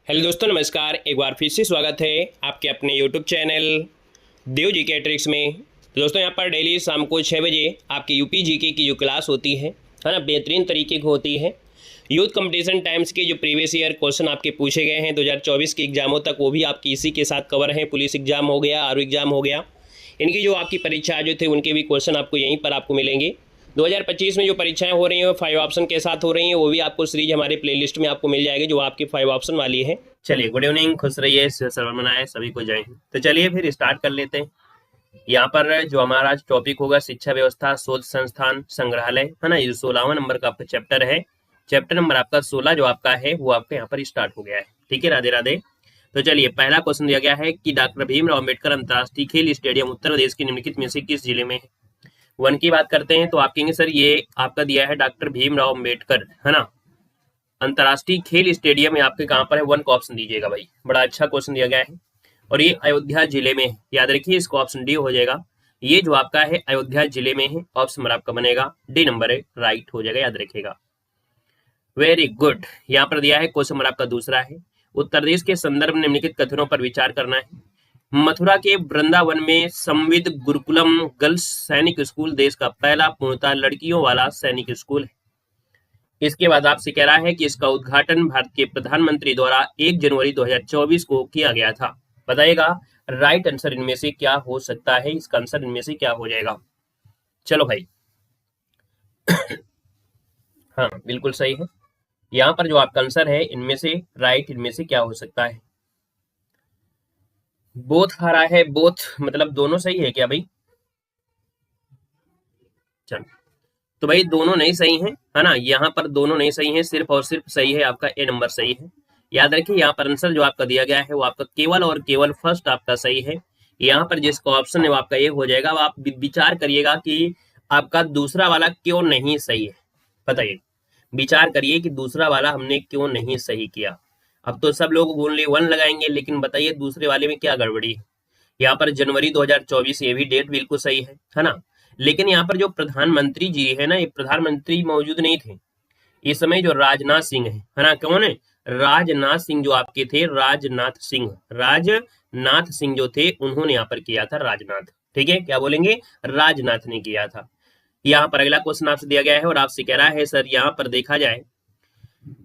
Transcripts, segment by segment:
Hello दोस्तों, नमस्कार। एक बार फिर से स्वागत है आपके अपने यूट्यूब चैनल देव जी के ट्रिक्स में। तो दोस्तों, यहाँ पर डेली शाम को 6 बजे आपकी यूपी जीके की जो क्लास होती है ना, बेहतरीन तरीके की होती है। यूथ कंपटीशन टाइम्स के जो प्रीवियस ईयर क्वेश्चन आपके पूछे गए हैं 2024 के एग्जामों तक, वो भी आपकी इसी के साथ कवर हैं। पुलिस एग्जाम हो गया, आर एग्जाम हो गया, इनकी जो आपकी परीक्षा जो थे उनके भी क्वेश्चन आपको यहीं पर आपको मिलेंगे। 2025 में जो परीक्षाएं हो रही हैं वो 5 ऑप्शन के साथ हो रही हैं, वो भी आपको सीरीज हमारे प्लेलिस्ट में आपको मिल जाएगी जो आपकी 5 ऑप्शन वाली है। चलिए, गुड इवनिंग, खुश रहिए, सर्वर मनाए, सभी को जय हिंद। तो चलिए फिर स्टार्ट कर लेते हैं। यहाँ पर जो हमारा टॉपिक होगा शिक्षा व्यवस्था शोध संस्थान संग्रहालय, है ना। ये 16वां नंबर का आपका चैप्टर है। चैप्टर नंबर आपका 16 जो आपका है वो आपका यहाँ पर स्टार्ट हो गया है। ठीक है, राधे राधे। तो चलिए, पहला क्वेश्चन दिया गया है कि डॉक्टर भीमराव अम्बेडकर अंतर्राष्ट्रीय खेल स्टेडियम उत्तर प्रदेश के निम्नलिखित में से किस जिले में है। वन की बात करते हैं तो आप कहेंगे सर ये आपका दिया है डॉक्टर भीमराव अम्बेडकर, है ना, अंतर्राष्ट्रीय खेल स्टेडियम, आपके कहां पर है। वन को ऑप्शन दीजिएगा भाई, बड़ा अच्छा क्वेश्चन दिया गया है और ये अयोध्या जिले में है। याद रखिए, इसको ऑप्शन डी हो जाएगा। ये जो आपका है अयोध्या जिले में है। ऑप्शन नंबर आपका बनेगा डी नंबर है, राइट हो जाएगा, याद रखिएगा। Very good. यहाँ पर दिया है क्वेश्चन नंबर आपका दूसरा है, उत्तर प्रदेश के संदर्भ में निम्नलिखित कथनों पर विचार करना है। मथुरा के वृंदावन में संविद गुरुकुलम गर्ल्स सैनिक स्कूल देश का पहला पूर्णतः लड़कियों वाला सैनिक स्कूल है। इसके बाद आपसे कह रहा है कि इसका उद्घाटन भारत के प्रधानमंत्री द्वारा 1 जनवरी 2024 को किया गया था। बताइएगा राइट आंसर इनमें से क्या हो सकता है। इसका आंसर इनमें से क्या हो जाएगा। चलो भाई हाँ, बिल्कुल सही है। यहाँ पर जो आपका आंसर है इनमें से राइट इनमें से क्या हो सकता है। बोथ आ रहा है, बोथ मतलब दोनों सही है क्या भाई। चलो, तो भाई दोनों नहीं सही हैं, है ना। यहाँ पर दोनों नहीं सही हैं, सिर्फ और सिर्फ सही है आपका ए नंबर सही है। याद रखिए, यहाँ पर आंसर जो आपका दिया गया है वो आपका केवल और केवल फर्स्ट आपका सही है। यहाँ पर जिसका ऑप्शन है वो आपका ये हो जाएगा। आप विचार करिएगा कि आपका दूसरा वाला क्यों नहीं सही है। बताइए, विचार करिए कि दूसरा वाला हमने क्यों नहीं सही किया। अब तो सब लोग ओनली 1 लगाएंगे, लेकिन बताइए दूसरे वाले में क्या गड़बड़ी है। यहाँ पर जनवरी 2024 ये भी डेट बिल्कुल सही है ना। लेकिन यहाँ पर जो प्रधानमंत्री जी है ना, ये प्रधानमंत्री मौजूद नहीं थे इस समय। जो राजनाथ सिंह है ना, कौन है, राजनाथ सिंह जो आपके थे, राजनाथ सिंह जो थे उन्होंने यहाँ पर किया था, राजनाथ। ठीक है, क्या बोलेंगे, राजनाथ ने किया था। यहाँ पर अगला क्वेश्चन आपसे दिया गया है और आपसे कह रहा है सर यहाँ पर देखा जाए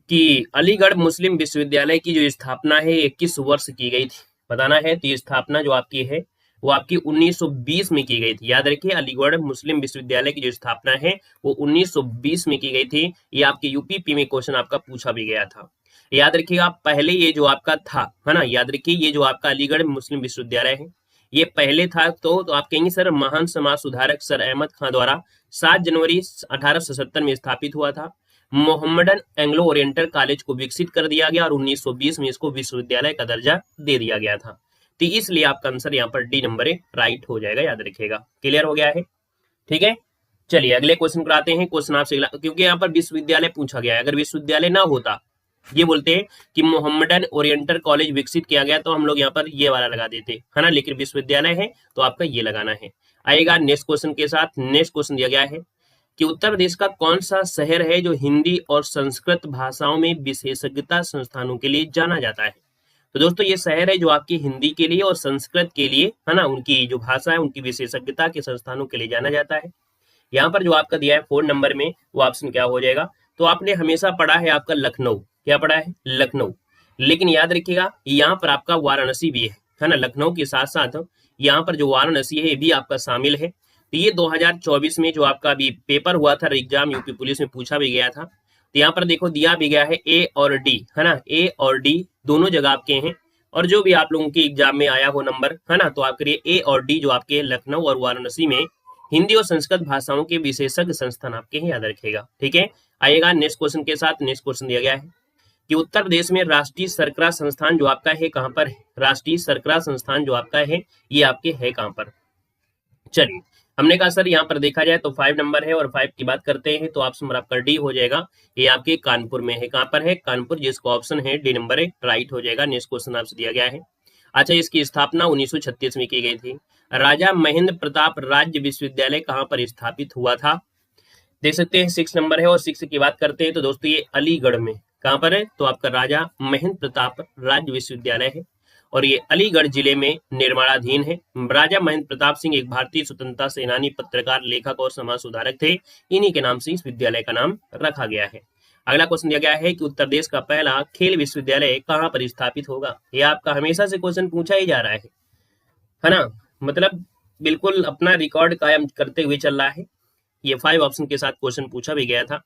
कि अलीगढ़ मुस्लिम विश्वविद्यालय की जो स्थापना है 21 वर्ष की गई थी। बताना है, तो ये स्थापना जो आपकी है वो आपकी 1920 में की गई थी। याद रखिए, अलीगढ़ मुस्लिम विश्वविद्यालय की जो स्थापना है वो 1920 में की गई थी। ये आपके यूपीपी में क्वेश्चन आपका पूछा भी गया था। याद रखिएगा, पहले ये जो आपका था, है ना, याद रखिए ये जो आपका अलीगढ़ मुस्लिम विश्वविद्यालय है ये पहले था। तो आप कहेंगे सर महान समाज सुधारक सर अहमद खां द्वारा 7 जनवरी 1877 में स्थापित हुआ था। मोहम्मडन एंग्लो ओरिएंटल कॉलेज को विकसित कर दिया गया और 1920 में इसको विश्वविद्यालय का दर्जा दे दिया गया था। तो इसलिए आपका आंसर यहाँ पर डी नंबर है, राइट हो जाएगा, याद रखिएगा। क्लियर हो गया है, ठीक है। चलिए अगले क्वेश्चन पर आते हैं। क्वेश्चन आपसे, क्योंकि यहाँ पर विश्वविद्यालय पूछा गया है, अगर विश्वविद्यालय ना होता, ये बोलते हैं कि मोहम्मडन ओरिएंटल कॉलेज विकसित किया गया, तो हम लोग यहाँ पर ये वाला लगा देते, है ना। लेकिन विश्वविद्यालय है तो आपका ये लगाना है। आएगा नेक्स्ट क्वेश्चन के साथ। नेक्स्ट क्वेश्चन दिया गया है कि उत्तर प्रदेश का कौन सा शहर है जो हिंदी और संस्कृत भाषाओं में विशेषज्ञता संस्थानों के लिए जाना जाता है। तो दोस्तों, ये शहर है जो आपकी हिंदी के लिए और संस्कृत के लिए, है ना, उनकी जो भाषा है उनकी विशेषज्ञता के संस्थानों के लिए जाना जाता है। यहाँ पर जो आपका दिया है 4 नंबर में, वो ऑप्शन क्या हो जाएगा। तो आपने हमेशा पढ़ा है आपका लखनऊ, क्या पढ़ा है, लखनऊ। लेकिन याद रखिएगा यहाँ पर आपका वाराणसी भी है ना। लखनऊ के साथ साथ यहाँ पर जो वाराणसी है ये भी आपका शामिल है। तो ये 2024 में जो आपका अभी पेपर हुआ था एग्जाम, यूपी पुलिस में पूछा भी गया था। तो यहाँ पर देखो दिया भी गया है ए और डी, है ना, ए और डी दोनों जगह आपके हैं। और जो भी आप लोगों के एग्जाम में आया हो नंबर, है ना, तो आप करिए ए और डी जो आपके लखनऊ और वाराणसी में हिंदी और संस्कृत भाषाओं के विशेषज्ञ संस्थान आपके हैं, याद रखिएगा। ठीक है, आइएगा नेक्स्ट क्वेश्चन के साथ। नेक्स्ट क्वेश्चन दिया गया है कि उत्तर प्रदेश में राष्ट्रीय शर्करा संस्थान जो आपका है कहाँ पर है। राष्ट्रीय शर्करा संस्थान जो आपका है ये आपके है कहाँ पर। चलिए, हमने कहा सर यहाँ पर देखा जाए तो 5 नंबर है और 5 की बात करते हैं तो ऑप्शन नंबर आपका डी हो जाएगा। ये आपके कानपुर में है। कहाँ पर है, कानपुर, जिसका ऑप्शन है डी नंबर है, राइट हो जाएगा। नेक्स्ट क्वेश्चन आपसे दिया गया है। अच्छा, इसकी स्थापना 1936 में की गई थी। राजा महेंद्र प्रताप राज्य विश्वविद्यालय कहाँ पर स्थापित हुआ था। देख सकते हैं 6 नंबर है और 6 की बात करते हैं तो दोस्तों ये अलीगढ़ में, कहाँ पर है? तो आपका राजा महेंद्र प्रताप राज्य विश्वविद्यालय है और ये अलीगढ़ जिले में निर्माणाधीन है। राजा महेंद्र प्रताप सिंह एक भारतीय स्वतंत्रता सेनानी, पत्रकार, लेखक और समाज सुधारक थे। इन्हीं के नाम से इस विद्यालय का नाम रखा गया है। अगला क्वेश्चन दिया गया है कि उत्तर प्रदेश का पहला खेल विश्वविद्यालय कहाँ पर स्थापित होगा। यह आपका हमेशा से क्वेश्चन पूछा ही जा रहा है ना, मतलब बिल्कुल अपना रिकॉर्ड कायम करते हुए चल रहा है। ये 5 ऑप्शन के साथ क्वेश्चन पूछा भी गया था।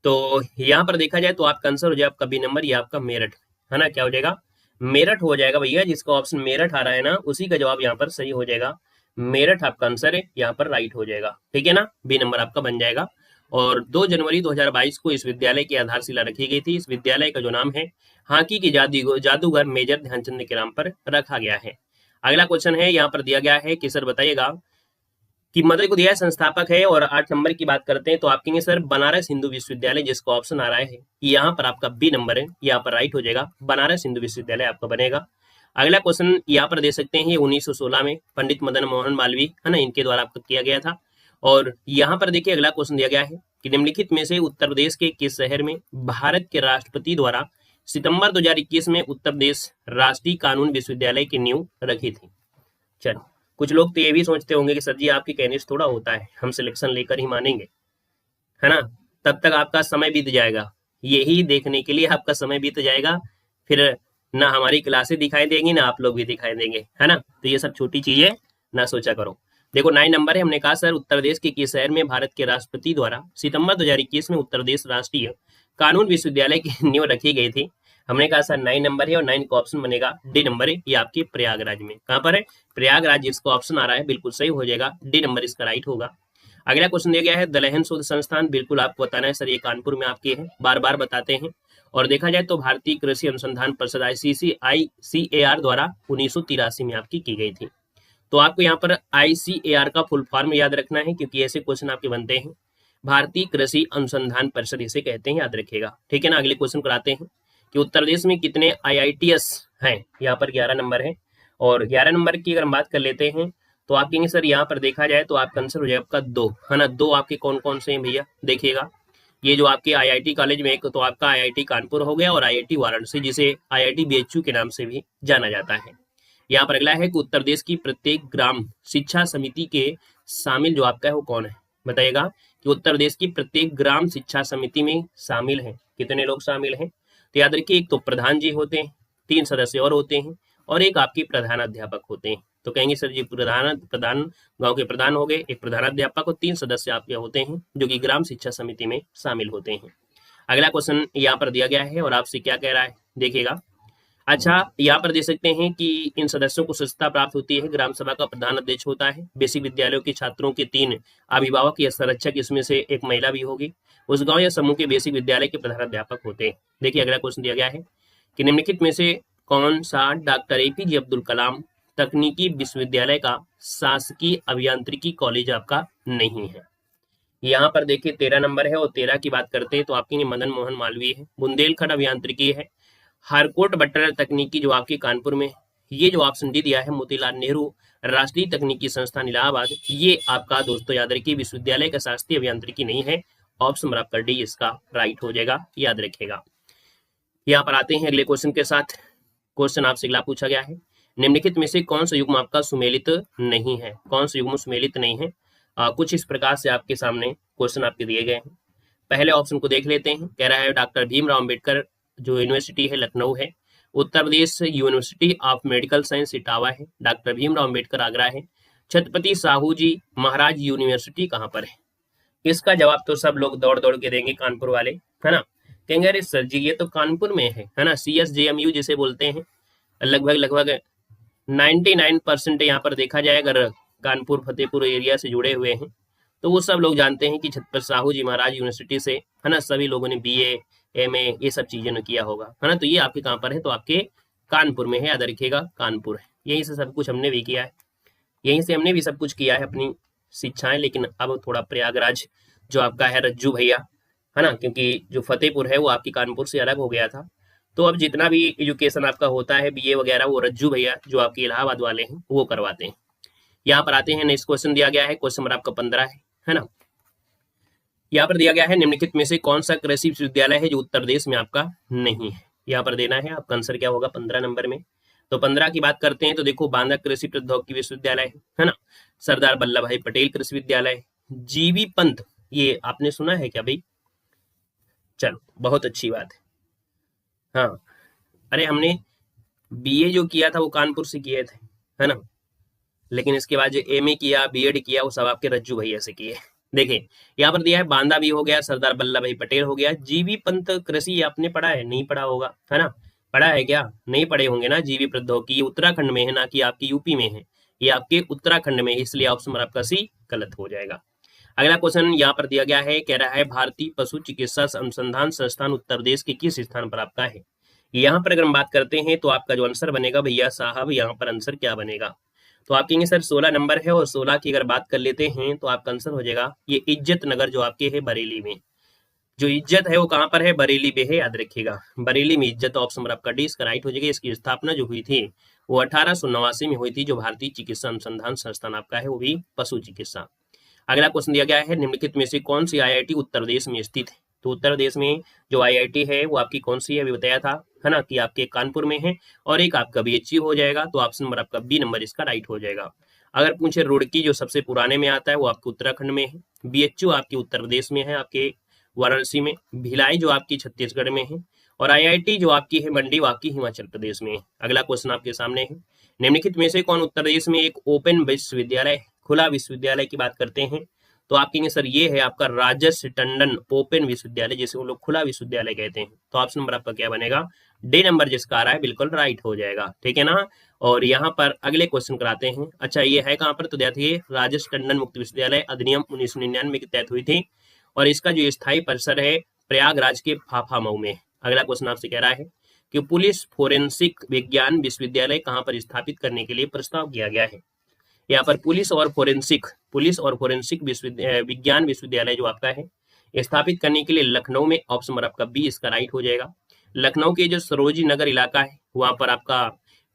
तो यहाँ पर देखा जाए तो आपका आंसर हो जाए आपका बी नंबर, ये आपका मेरठ है ना। क्या हो जाएगा? मेरठ हो जाएगा भैया। जिसका ऑप्शन मेरठ आ रहा है ना, उसी का जवाब यहाँ पर सही हो जाएगा। मेरठ आपका आंसर है, यहाँ पर राइट हो जाएगा। ठीक है ना, बी नंबर आपका बन जाएगा। और 2 जनवरी 2022 को इस विद्यालय की आधारशिला रखी गई थी। इस विद्यालय का जो नाम है हॉकी की जादूगर मेजर ध्यानचंद के नाम पर रखा गया है। अगला क्वेश्चन है, यहाँ पर दिया गया है कि सर बताइएगा कि मदर को दिया है संस्थापक है। और 8 नंबर की बात करते हैं तो आप कहेंगे सर बनारस हिंदू विश्वविद्यालय, जिसका ऑप्शन आ रहा है यहाँ पर आपका बी नंबर है, यहाँ पर राइट हो जाएगा। बनारस हिंदू विश्वविद्यालय आपका बनेगा। अगला क्वेश्चन यहाँ पर दे सकते हैं, 1916 में पंडित मदन मोहन मालवीय है ना, इनके द्वारा आपका किया गया था। और यहाँ पर देखिए अगला क्वेश्चन दिया गया है कि निम्नलिखित में से उत्तर प्रदेश के किस शहर में भारत के राष्ट्रपति द्वारा सितंबर 2021 में उत्तर प्रदेश राष्ट्रीय कानून विश्वविद्यालय की नींव रखी थी। चलो, कुछ लोग तो ये भी सोचते होंगे कि सर जी आपकी कहने थोड़ा होता है, हम सिलेक्शन लेकर ही मानेंगे, है ना। तब तक आपका समय बीत जाएगा, यही देखने के लिए आपका समय बीत जाएगा। फिर ना हमारी क्लासें दिखाई देंगी, ना आप लोग भी दिखाई देंगे, है ना। तो ये सब छोटी चीजें ना सोचा करो। देखो 9 नंबर है, हमने कहा सर उत्तर प्रदेश के किस शहर में भारत के राष्ट्रपति द्वारा सितंबर 2021 में उत्तर प्रदेश राष्ट्रीय कानून विश्वविद्यालय की नींव रखी गई थी। हमने कहा सर 9 नंबर है और 9 का ऑप्शन बनेगा डी नंबर है, ये आपके प्रयागराज में। कहां पर है? प्रयागराज, जिसका ऑप्शन आ रहा है बिल्कुल सही हो जाएगा, डी नंबर इसका राइट होगा। अगला क्वेश्चन दिया गया है दलहन शोध संस्थान, बिल्कुल आपको बताना है सर ये कानपुर में आपके है, बार बार बताते हैं। और देखा जाए तो भारतीय कृषि अनुसंधान परिषद ICAR द्वारा 1983 में आपकी की गई थी। तो आपको यहाँ पर ICAR का फुल फॉर्म याद रखना है, क्योंकि ऐसे क्वेश्चन आपके बनते हैं। भारतीय कृषि अनुसंधान परिषद इसे कहते हैं, याद रखिएगा। ठीक है ना। अगले क्वेश्चन कराते हैं कि उत्तर प्रदेश में कितने IITs हैं। यहाँ पर 11 नंबर है। और 11 नंबर की अगर हम बात कर लेते हैं तो आप कहेंगे सर यहाँ पर देखा जाए तो आपका आंसर हो जाए आपका 2, है ना। 2 आपके कौन कौन से हैं भैया? देखिएगा, ये जो आपके IIT कॉलेज में एक तो आपका IIT कानपुर हो गया और IIT वाराणसी, जिसे IIT BHU के नाम से भी जाना जाता है। यहाँ पर अगला है कि उत्तर प्रदेश की प्रत्येक ग्राम शिक्षा समिति के शामिल जो आपका है वो कौन है, बताइएगा। कि उत्तर प्रदेश की प्रत्येक ग्राम शिक्षा समिति में शामिल है, कितने लोग शामिल हैं? तो याद रखिए, एक तो प्रधान जी होते हैं, 3 सदस्य और होते हैं, और एक आपके प्रधान अध्यापक होते हैं। तो कहेंगे सर जी प्रधान गांव के प्रधान हो गए, एक प्रधानाध्यापक और 3 सदस्य आपके होते हैं जो कि ग्राम शिक्षा समिति में शामिल होते हैं। अगला क्वेश्चन यहाँ पर दिया गया है और आपसे क्या कह रहा है, देखिएगा। अच्छा, यहाँ पर दे सकते हैं कि इन सदस्यों को सदस्यता प्राप्त होती है। ग्राम सभा का प्रधान अध्यक्ष होता है। बेसिक विद्यालयों के छात्रों के 3 अभिभावक या संरक्षक, इसमें से एक महिला भी होगी। उस गांव या समूह के बेसिक विद्यालय के प्रधानाध्यापक होते हैं। देखिए अगला क्वेश्चन दिया गया है कि निम्नलिखित में से कौन सा डॉक्टर APJ अब्दुल कलाम तकनीकी विश्वविद्यालय का शासकीय अभियांत्रिकी कॉलेज आपका नहीं है। यहाँ पर देखिए 13 नंबर है और 13 की बात करते हैं तो आपकी मदन मोहन मालवीय है। बुंदेलखंड अभियांत्रिकी है। हारकोट बट्टर तकनीकी जो आपके कानपुर में, ये जो ऑप्शन डी दिया है मोतीलाल नेहरू राष्ट्रीय तकनीकी संस्थान इलाहाबाद, ये आपका दोस्तों याद रखिए विश्वविद्यालय का शासकीय अभियांत्रिकी नहीं है। ऑप्शन नंबर आपका डी इसका राइट हो जाएगा, याद रखिएगा। यहाँ पर आते हैं अगले क्वेश्चन के साथ। क्वेश्चन आपसे अगला पूछा गया है, निम्नलिखित में से कौन सा युग्म आपका सुमेलित नहीं है? कौन सा युग्म सुमेलित नहीं है? कुछ इस प्रकार से आपके सामने क्वेश्चन आपके दिए गए हैं। पहले ऑप्शन को देख लेते हैं। कह रहा है डॉक्टर भीमराव अम्बेडकर जो यूनिवर्सिटी है लखनऊ है। Uttar Pradesh university of medical science Etawah है। डॉक्टर भीमराव अम्बेडकर आगरा है। छत्रपति साहू जी महाराज यूनिवर्सिटी कहाँ पर है? इसका जवाब तो सब लोग दौड़ दौड़ के देंगे, कानपुर वाले, है ना। कहेंगे अरे सर जी ये तो कानपुर में है ना, CSJMU जिसे बोलते हैं। लगभग 99% यहाँ पर देखा जाए अगर कानपुर फतेहपुर एरिया से जुड़े हुए हैं तो वो सब लोग जानते हैं कि छत्रपति साहू जी महाराज यूनिवर्सिटी से, है ना, सभी लोगों ने BA MA ये सब चीजें ने किया होगा, है ना। तो ये आपके कहाँ पर है? तो आपके कानपुर में है, याद रखिएगा कानपुर है। यहीं से सब कुछ हमने भी किया है, यहीं से हमने भी सब कुछ किया है अपनी शिक्षाएं। लेकिन अब थोड़ा प्रयागराज जो आपका है रज्जू भैया, है ना, क्योंकि जो फतेहपुर है वो आपकी कानपुर से अलग हो गया था। तो अब जितना भी एजुकेशन आपका होता है BA वगैरह वो रज्जू भैया जो आपके इलाहाबाद वाले हैं वो करवाते हैं। यहाँ पर आते हैं, नेक्स्ट क्वेश्चन दिया गया है, क्वेश्चन नंबर आपका 15 है ना। यहाँ पर दिया गया है निम्नलिखित में से कौन सा कृषि विश्वविद्यालय है जो उत्तर प्रदेश में आपका नहीं है। यहाँ पर देना है आपका आंसर क्या होगा 15 नंबर में। तो 15 की बात करते हैं तो देखो बांदा कृषि प्रौद्योगिकी विश्वविद्यालय है ना, सरदार वल्लभ भाई पटेल कृषि विद्यालय, जीबी पंत, ये आपने सुना है क्या भाई? चलो बहुत अच्छी बात है। हाँ, अरे हमने बीए जो किया था वो कानपुर से किए थे, है ना, लेकिन इसके बाद जो एमए किया, बीएड किया, वो सब आपके रज्जू भैया से किए। देखिए यहाँ पर दिया है बांदा भी हो गया, सरदार वल्लभ भाई पटेल हो गया, जीबी पंत कृषि आपने पढ़ा है? नहीं पढ़ा होगा, है ना, पढ़ा है क्या? नहीं पढ़े होंगे ना। जीबी प्रौद्योगिकी उत्तराखंड में है, ना कि आपकी यूपी में है, ये आपके उत्तराखंड में, इसलिए ऑप्शन आपका सी गलत हो जाएगा। अगला क्वेश्चन यहाँ पर दिया गया है, कह रहा है भारतीय पशु चिकित्सा अनुसंधान संस्थान उत्तर प्रदेश के किस स्थान पर आपका है। यहाँ पर अगर हम बात करते हैं तो आपका जो आंसर बनेगा भैया साहब, यहाँ पर आंसर क्या बनेगा, तो आप कहेंगे सर 16 नंबर है, और 16 की अगर बात कर लेते हैं तो आपका आंसर हो जाएगा ये इज्जत नगर जो आपके है बरेली में। जो इज्जत है वो कहाँ पर है? बरेली में है, याद रखिएगा, बरेली में इज्जत। ऑप्शन आपका डी इसका राइट हो जाएगा। इसकी स्थापना जो हुई थी वो 1889 में हुई थी, जो भारतीय चिकित्सा अनुसंधान संस्थान आपका है, वो भी पशु चिकित्सा। अगला क्वेश्चन दिया गया है, निम्नलिखित में से कौन सी आईआईटी उत्तर प्रदेश में स्थित है। तो उत्तर प्रदेश में जो आईआईटी है वो आपकी कौन सी है, अभी बताया था, है ना, कि आपके कानपुर में है, और एक आपका बीएचयू हो जाएगा। तो ऑप्शन नंबर आपका बी नंबर इसका राइट हो जाएगा। अगर पूछे रुड़की जो सबसे पुराने में आता है वो आपके उत्तराखंड में है, बीएचयू आपके उत्तर प्रदेश में है, आपके वाराणसी में, भिलाई जो आपकी छत्तीसगढ़ में है, और आईआईटी जो आपकी है मंडी वो आपकी हिमाचल प्रदेश में है। अगला क्वेश्चन आपके सामने है, निम्नलिखित में से कौन उत्तर प्रदेश में एक ओपन विश्वविद्यालय, खुला विश्वविद्यालय की बात करते हैं। तो आप कहेंगे सर ये है आपका राजर्षि टंडन ओपन विश्वविद्यालय, जिसे वो लोग खुला विश्वविद्यालय कहते हैं। तो ऑप्शन नंबर आपका क्या बनेगा? डी नंबर जिसका आ रहा है बिल्कुल राइट हो जाएगा, ठीक है ना। और यहाँ पर अगले क्वेश्चन कराते हैं। अच्छा ये है कहाँ पर? तो देखिए राजर्षि टंडन मुक्त विश्वविद्यालय अधिनियम 1999 के तहत हुई थी, और इसका जो स्थायी परिसर है प्रयागराज के फाफामऊ में। अगला क्वेश्चन आपसे कह रहा है कि पुलिस फोरेंसिक विज्ञान विश्वविद्यालय कहाँ पर स्थापित करने के लिए प्रस्ताव किया गया है। यहाँ पर पुलिस और फोरेंसिक विज्ञान विश्वविद्यालय जो आपका है स्थापित करने के लिए लखनऊ में, ऑप्शन नंबर आपका बी इसका राइट हो जाएगा। लखनऊ के जो सरोजी नगर इलाका है वहां पर आपका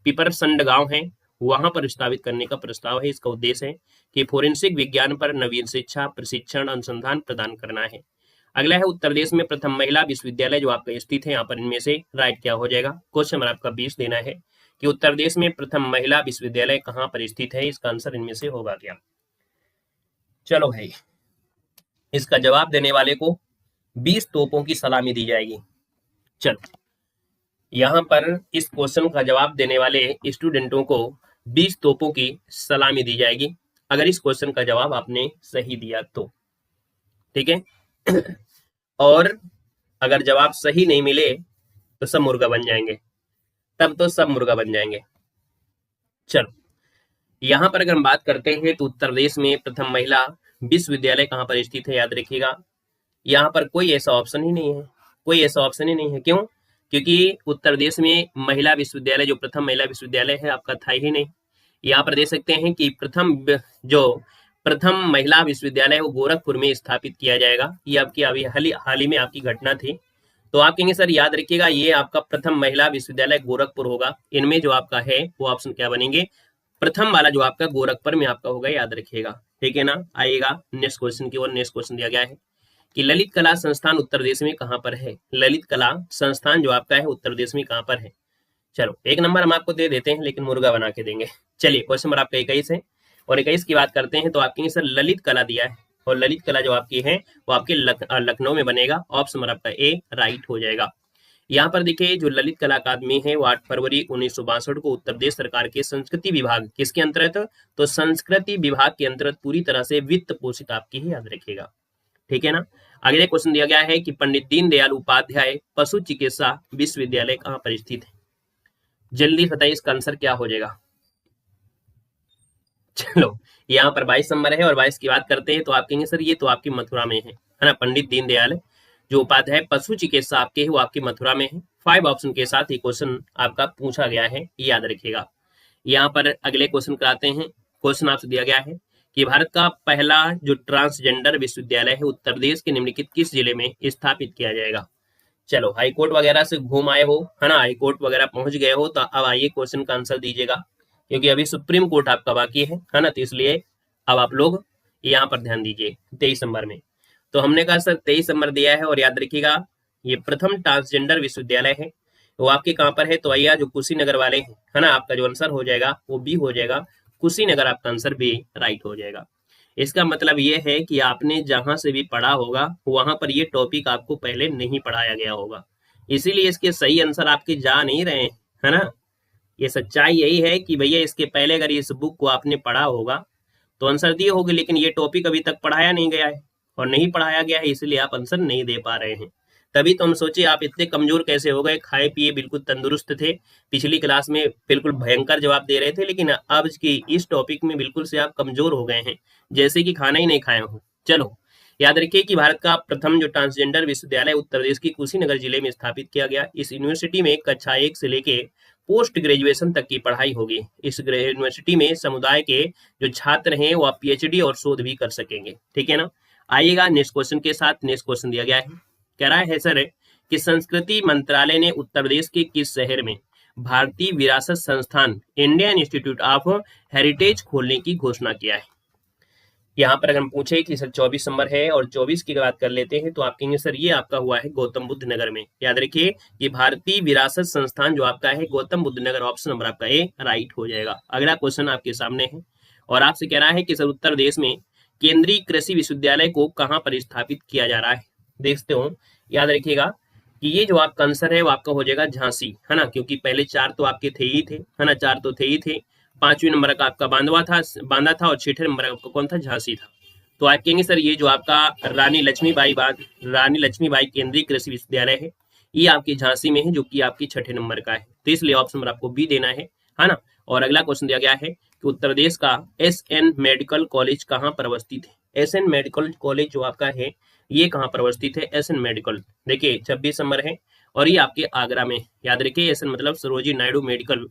पिपरसंड गांव है, वहां पर स्थापित करने का प्रस्ताव है। इसका उद्देश्य है कि फोरेंसिक विज्ञान पर नवीन शिक्षा, प्रशिक्षण, अनुसंधान प्रदान करना है। अगला है उत्तर प्रदेश में प्रथम महिला विश्वविद्यालय जो आपका स्थित है, यहाँ पर इनमें से राइट क्या हो जाएगा। क्वेश्चन नंबर आपका 20 देना है कि उत्तर प्रदेश में प्रथम महिला विश्वविद्यालय कहाँ पर स्थित है, इसका आंसर इनमें से होगा क्या। चलो भाई, इसका जवाब देने वाले को 20 तोपों की सलामी दी जाएगी। चलो यहाँ पर इस क्वेश्चन का जवाब देने वाले स्टूडेंटों को 20 तोपों की सलामी दी जाएगी, अगर इस क्वेश्चन का जवाब आपने सही दिया तो, ठीक है। और अगर जवाब सही नहीं मिले तो सब मुर्गा बन जाएंगे, तब तो सब मुर्गा बन जाएंगे। चलो यहाँ पर अगर हम बात करते हैं तो उत्तर प्रदेश में प्रथम महिला विश्वविद्यालय कहाँ पर स्थित है, याद रखिएगा, यहाँ पर कोई ऐसा ऑप्शन ही नहीं है, कोई ऐसा ऑप्शन ही नहीं है। क्यों? क्योंकि उत्तर प्रदेश में महिला विश्वविद्यालय जो प्रथम महिला विश्वविद्यालय है आपका था ही नहीं। यहाँ पर देख सकते हैं कि प्रथम महिला विश्वविद्यालय वो गोरखपुर में स्थापित किया जाएगा। ये आपकी अभी हाल ही में आपकी घटना थी। तो आप कहेंगे सर याद रखिएगा ये आपका प्रथम महिला विश्वविद्यालय गोरखपुर होगा। इनमें जो आपका है वो ऑप्शन क्या बनेंगे, प्रथम वाला जो आपका गोरखपुर में आपका होगा, याद रखिएगा, ठीक है ना। आइएगा नेक्स्ट क्वेश्चन की ओर। नेक्स्ट क्वेश्चन दिया गया है कि ललित कला संस्थान उत्तर प्रदेश में कहाँ पर है। ललित कला संस्थान जो आपका है उत्तर प्रदेश में कहाँ पर है। चलो 1 नंबर हम आपको दे देते हैं, लेकिन मुर्गा बना के देंगे। चलिए क्वेश्चन नंबर आपका 21 है, और 21 की बात करते हैं तो आपके सर ललित कला दिया है, और ललित कला जो आपकी है वो आपके लखनऊ में बनेगा। ऑप्शन नंबर आपका ए राइट हो जाएगा। यहाँ पर देखिए जो ललित कला अकादमी है वो 8 फरवरी 1962 को उत्तर प्रदेश सरकार के संस्कृति विभाग किसके अंतर्गत, तो संस्कृति विभाग के अंतर्गत पूरी तरह से वित्त पोषित आपकी है, याद रखिएगा, ठीक है ना। अगले क्वेश्चन दिया गया है कि पंडित दीनदयाल उपाध्याय पशु चिकित्सा विश्वविद्यालय कहाँ पर स्थित है। जल्दी बताइए इसका आंसर क्या हो जाएगा। चलो यहाँ पर 22 नंबर है, और 22 की बात करते हैं तो आप कहेंगे सर ये तो आपकी मथुरा में है ना। पंडित दीनदयाल जो उपाध्याय पशु चिकित्सा आपके है वो आपकी मथुरा में है। 5 ऑप्शन के साथ ये क्वेश्चन आपका पूछा गया है, याद रखिएगा। यहाँ पर अगले क्वेश्चन कराते हैं। क्वेश्चन आपसे दिया गया है कि भारत का पहला जो ट्रांसजेंडर विश्वविद्यालय है उत्तर प्रदेश के निम्नलिखित किस जिले में स्थापित किया जाएगा। चलो हाईकोर्ट वगैरह से घूम आए हो, है ना, हाईकोर्ट वगैरह पहुंच गए हो, तो अब आइए क्वेश्चन का आंसर दीजिएगा, क्योंकि अभी सुप्रीम कोर्ट आपका बाकी है ना, तो इसलिए अब आप लोग यहाँ पर ध्यान दीजिए। 23 नंबर में तो हमने कहा सर 23 नंबर दिया है, और याद रखिएगा ये प्रथम ट्रांसजेंडर विश्वविद्यालय है, वो आपके कहाँ पर है, तो आइए जो कुशीनगर वाले हैं, है ना, आपका जो आंसर हो जाएगा वो बी हो जाएगा, कुशीनगर आपका आंसर बी राइट हो जाएगा। इसका मतलब ये है कि आपने जहां से भी पढ़ा होगा वहां पर ये टॉपिक आपको पहले नहीं पढ़ाया गया होगा, इसीलिए इसके सही आंसर आपके जा नहीं रहे हैं, है ना। ये सच्चाई यही है कि भैया इसके पहले अगर इस बुक को आपने पढ़ा होगा तो आंसर दिए होगे, लेकिन ये टॉपिक अभी तक पढ़ाया नहीं गया है, और नहीं पढ़ाया गया है इसलिए आप आंसर नहीं दे पा रहे हैं। तभी तो हम सोचे आप इतने कमजोर कैसे हो गए, खाए पिए बिल्कुल तंदुरुस्त थे, पिछली क्लास में बिल्कुल भयंकर जवाब दे रहे थे, लेकिन अब की इस टॉपिक में बिल्कुल से आप कमजोर हो गए हैं, जैसे कि खाना ही नहीं खाए हो। चलो याद रखिए कि भारत का प्रथम जो ट्रांसजेंडर विश्वविद्यालय उत्तर प्रदेश के कुशीनगर जिले में स्थापित किया गया। इस यूनिवर्सिटी में कक्षा 1 से लेके पोस्ट ग्रेजुएशन तक की पढ़ाई होगी। इस यूनिवर्सिटी में समुदाय के जो छात्र हैं वो पीएचडी और शोध भी कर सकेंगे, ठीक है ना। आइएगा नेक्स्ट क्वेश्चन के साथ। नेक्स्ट क्वेश्चन दिया गया है, कह रहा है सर कि संस्कृति मंत्रालय ने उत्तर प्रदेश के किस शहर में भारतीय विरासत संस्थान इंडियन इंस्टीट्यूट ऑफ हेरिटेज खोलने की घोषणा किया है। यहाँ पर अगर हम पूछे कि सर 24 नंबर है और 24 की बात कर लेते हैं तो आप कहेंगे सर ये आपका हुआ है गौतम बुद्ध नगर में। याद रखिए कि भारतीय विरासत संस्थान जो आपका है गौतम बुद्ध नगर, ऑप्शन नंबर आपका ए राइट हो जाएगा। अगला क्वेश्चन आपके सामने है और आपसे कह रहा है कि सर उत्तर प्रदेश में केंद्रीय कृषि विश्वविद्यालय को कहाँ पर स्थापित किया जा रहा है। देखते हो, याद रखिएगा कि ये जो आपका आंसर है वो आपका हो जाएगा झांसी, है ना, क्योंकि पहले 4 तो आपके थे ही थे, है ना, 4 तो थे ही थे। 5वें नंबर का आपका बांदा था और 6ठे नंबर का आपका कौन था, झांसी था। तो आप कहेंगे सर ये जो आपका रानी लक्ष्मीबाई केंद्रीय कृषि विश्वविद्यालय है ये आपकी झांसी में है, जो कि आपकी 6ठे नंबर का है, तो इसलिए ऑप्शन नंबर आपको बी देना है ना। और अगला क्वेश्चन दिया गया है कि उत्तर प्रदेश का एसएन मेडिकल कॉलेज कहाँ पर अवस्थित है। एसएन मेडिकल कॉलेज जो आपका है ये कहाँ पर अवस्थित है, एसएन मेडिकल, देखिए 26 नंबर है और ये आपके आगरा में। याद रखिए एसएन मतलब सरोजिनी नायडू मेडिकल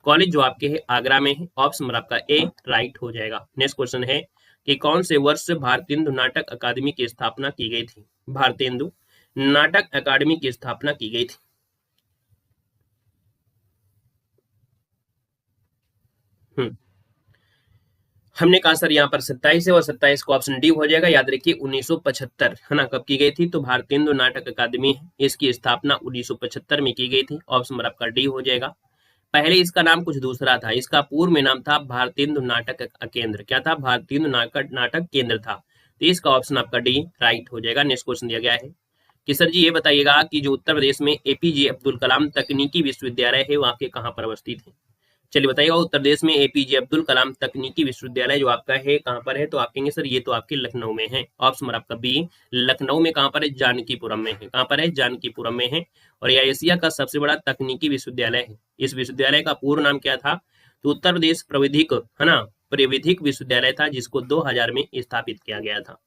कॉलेज जो आपके है आगरा में है, ऑप्शन नंबर आपका ए राइट हो जाएगा। नेक्स्ट क्वेश्चन है कि कौन से वर्ष भारतेंदु नाटक अकादमी की स्थापना की गई थी। भारतेंदु नाटक अकादमी की स्थापना की गई थी। हमने कहा सर यहाँ पर 27 है और 27 को ऑप्शन डी हो जाएगा। याद रखिए 1975, है ना, कब की गई थी, तो भारतेंदु नाटक अकादमी इसकी स्थापना 1975 में की गई थी, ऑप्शन नंबर आपका डी हो जाएगा। पहले इसका नाम कुछ दूसरा था, इसका पूर्व में नाम था भारतेंदु नाटक केंद्र। क्या था, भारतेंदु नाटक केंद्र था, तो इसका ऑप्शन आपका डी राइट हो जाएगा। नेक्स्ट क्वेश्चन दिया गया है कि सर जी ये बताइएगा कि जो उत्तर प्रदेश में एपीजे अब्दुल कलाम तकनीकी विश्वविद्यालय है वो आपके कहाँ पर अवस्थित है। चलिए बताइएगा उत्तर प्रदेश में एपीजे अब्दुल कलाम तकनीकी विश्वविद्यालय जो आपका है कहाँ पर है, तो आप कहेंगे सर ये तो आपके लखनऊ में है, ऑप्शन नंबर आपका बी लखनऊ में। कहाँ पर है, जानकीपुरम में है। कहाँ पर है, जानकीपुरम में है। और यह एशिया का सबसे बड़ा तकनीकी विश्वविद्यालय है। इस विश्वविद्यालय का पूर्ण नाम क्या था, तो उत्तर प्रदेश प्रविधिक, है ना, प्रविधिक विश्वविद्यालय था, जिसको 2000 में स्थापित किया गया था।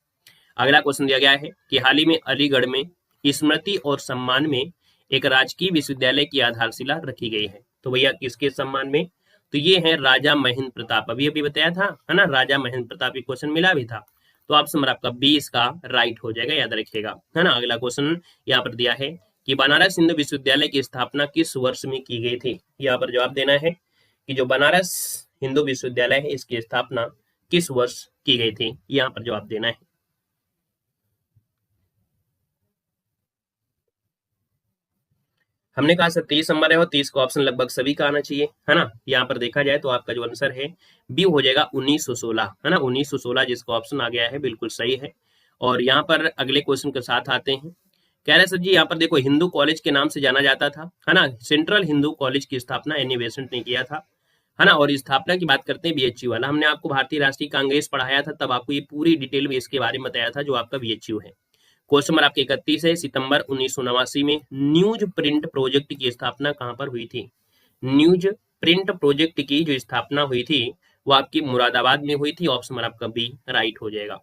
अगला क्वेश्चन दिया गया है कि हाल ही में अलीगढ़ में स्मृति और सम्मान में एक राजकीय विश्वविद्यालय की आधारशिला रखी गई है, तो भैया किसके सम्मान में, तो ये है राजा महेंद्र प्रताप। अभी बताया था, है ना, राजा महेंद्र प्रताप की क्वेश्चन मिला भी था, तो ऑप्शन नंबर आपका 20 का राइट हो जाएगा, याद रखिएगा, है ना। अगला क्वेश्चन यहाँ पर दिया है कि बनारस हिंदू विश्वविद्यालय की स्थापना किस वर्ष में की गई थी। यहाँ पर जवाब देना है कि जो बनारस हिंदू विश्वविद्यालय है इसकी स्थापना किस वर्ष की गई थी, यहाँ पर जवाब देना है। हमने कहा सर 30 नंबर है और 30 का ऑप्शन लगभग सभी का आना चाहिए, है ना। यहाँ पर देखा जाए तो आपका जो आंसर है बी हो जाएगा 1916, है ना, 1916 जिसका ऑप्शन आ गया है बिल्कुल सही है। और यहाँ पर अगले क्वेश्चन के साथ आते हैं। कह रहे सर जी यहाँ पर देखो हिंदू कॉलेज के नाम से जाना जाता था, है ना, सेंट्रल हिंदू कॉलेज की स्थापना एनी बेसेंट ने किया था, है ना। और स्थापना की बात करते हैं बीएचयू वाला, हमने आपको भारतीय राष्ट्रीय कांग्रेस पढ़ाया था, तब आपको ये पूरी डिटेल में इसके बारे में बताया था जो आपका बीएचयू है। क्वेश्चन नंबर आपके 31 है, सितंबर 1989 में न्यूज प्रिंट प्रोजेक्ट की स्थापना कहां पर हुई थी। न्यूज प्रिंट प्रोजेक्ट की जो स्थापना हुई थी वो आपकी मुरादाबाद में हुई थी, ऑप्शन नंबर आपका बी राइट हो जाएगा।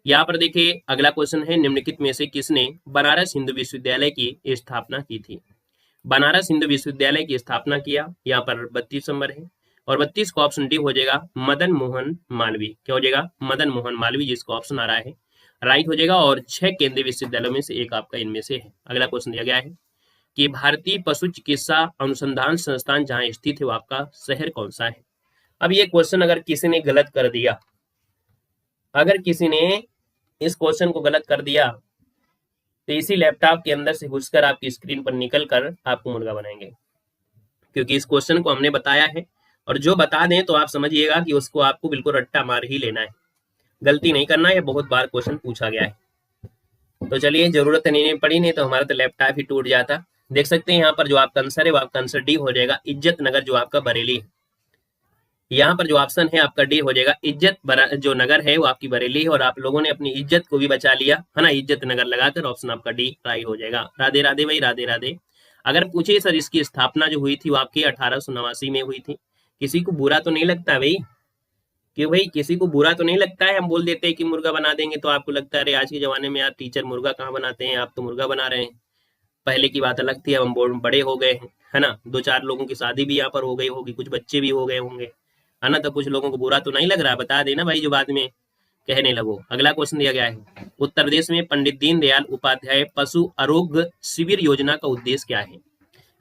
यहाँ पर देखिए अगला क्वेश्चन है, निम्नलिखित में से किसने बनारस हिंदू विश्वविद्यालय की स्थापना की थी। बनारस हिंदू विश्वविद्यालय की स्थापना किया, यहाँ पर 32 नंबर है और 32 का ऑप्शन डी हो जाएगा मदन मोहन मालवीय। क्या हो जाएगा, मदन मोहन मालवीय, जिसका ऑप्शन आ रहा है राइट हो जाएगा। और 6 केंद्रीय विश्वविद्यालयों में से एक आपका इनमें से है। अगला क्वेश्चन दिया गया है कि भारतीय पशु चिकित्सा अनुसंधान संस्थान जहां स्थित है वो आपका शहर कौन सा है। अब ये क्वेश्चन अगर किसी ने गलत कर दिया, अगर किसी ने इस क्वेश्चन को गलत कर दिया तो इसी लैपटॉप के अंदर से घुसकर आपकी स्क्रीन पर निकल कर आपको मुर्गा बनाएंगे, क्योंकि इस क्वेश्चन को हमने बताया है और जो बता दें तो आप समझिएगा कि उसको आपको बिल्कुल रट्टा मार ही लेना है, गलती नहीं करना है। बहुत बार क्वेश्चन पूछा गया है। तो चलिए, जरूरत नहीं पड़ी, नहीं तो हमारा तो लैपटॉप ही टूट जाता। देख सकते हैं यहाँ पर जो आपका आंसर है वो आपका आंसर डी हो जाएगा, इज्जत नगर, जो आपका बरेली है। यहाँ पर जो ऑप्शन है आपका डी हो जाएगा, जो नगर है वो आपकी बरेली है, और आप लोगों ने अपनी इज्जत को भी बचा लिया है ना, इज्जत नगर लगाकर ऑप्शन आपका डी राइट हो जाएगा। राधे राधे भाई, राधे राधे। अगर पूछे सर इसकी स्थापना जो हुई थी वो आपकी 1889 में हुई थी, किसी को बुरा तो नहीं लगता भाई? क्यों भाई, किसी को बुरा तो नहीं लगता है? हम बोल देते हैं कि मुर्गा बना देंगे तो आपको लगता है अरे आज के जमाने में यार टीचर मुर्गा कहाँ बनाते हैं, आप तो मुर्गा बना रहे हैं। पहले की बात अलग थी, अब हम बड़े हो गए हैं, है ना, 2-4 लोगों की शादी भी यहाँ पर हो गई होगी, कुछ बच्चे भी हो गए होंगे, है ना, तो कुछ लोगों को बुरा तो नहीं लग रहा, बता देना भाई जो बाद में कहने लगो। अगला क्वेश्चन दिया गया है, उत्तर प्रदेश में पंडित दीनदयाल उपाध्याय पशु आरोग्य शिविर योजना का उद्देश्य क्या है?